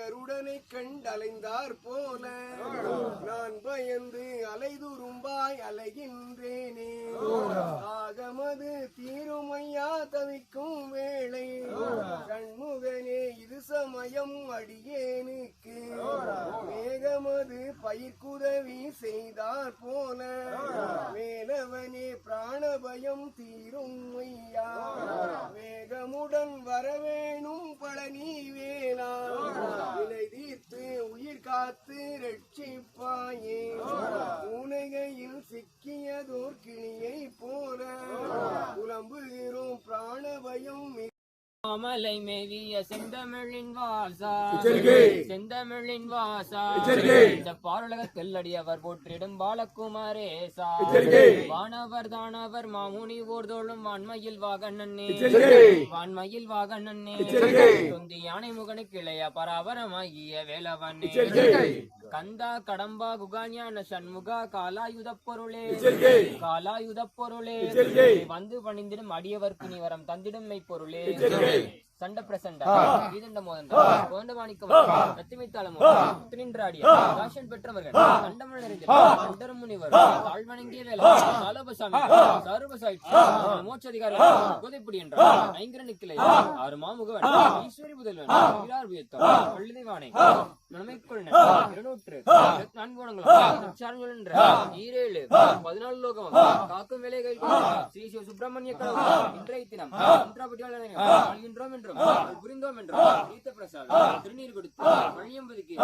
கருடனை கண்டலைந்தார் போல நான் பயந்து அலைதுரும்பாய் அலைகின்றேனே. ஆகமது தீருமையா தவிக்கும் வேளை கண்முகனே இது சமயம் அடியேனுக்கு மேகமது பயிர்க்குதவி செய்தார் போல வேலவனே பிராணபயம் தீரும் ஐயா. வேகமுடன் வரவேணும் பழனி வேளா விலை தீர்த்து உயிர் காத்து ரட்சிப்பாயே. பூனைகையில் சிக்கியதோர் கிளியை போல புலம்புகிறோம் பிராணபயம். மாமலை மேவிய செந்தமிழின் வாசா செந்தமிழின் வாசா இந்த பாருலகத்தில் அடியவர் போற்றிடும் பாலகுமாரேசா. வானவர் தானவர் மாமுனி ஓர்தோளும் வான்மையில் வாகனன்னே வான்மையில் வாகனன்னே தொந்தி யானை முகனுக்கு இளைய பராபரமாகிய வேலவனே. கந்தா கடம்பா குகாஞான சண்முகா காலாயுத பொருளே காலாயுத பொருளே வந்து பணிந்திடும் அடியவர்க்கு நீ வரம் தந்திடும் மெய்ப்பொருளே. சண்ட பிரசண்ட வீதண்ட மோதண்ட கோண்டமாணிக்கம் ரத்திமைத்தாளமோ நின்றாடிய காஷன் பெற்றவர்கள் கண்டமல் நிறைந்த கண்டரும் முனிவர் தாழ்வணங்கிய வேலை சாலபசாமி சாருபசாயிற்று மோட்சதிகாரி கோதைப்புடி என்றார் ஐங்கரனுக்கிளை ஆறு மாமுகவன் ஈஸ்வரி புதல்வன் வீரார் வியத்தம் பள்ளிவானை நன்மைக்குள் 204 என்ற 14 லோகம் காக்கும் வேலைகள் ஸ்ரீ சிவ சுப்பிரமணிய கடவுள் இன்றைய தினம் புரிந்தோம் என்றும் பிரசாத் திருநீர் கொடுத்து பள்ளியம்பதிக்கு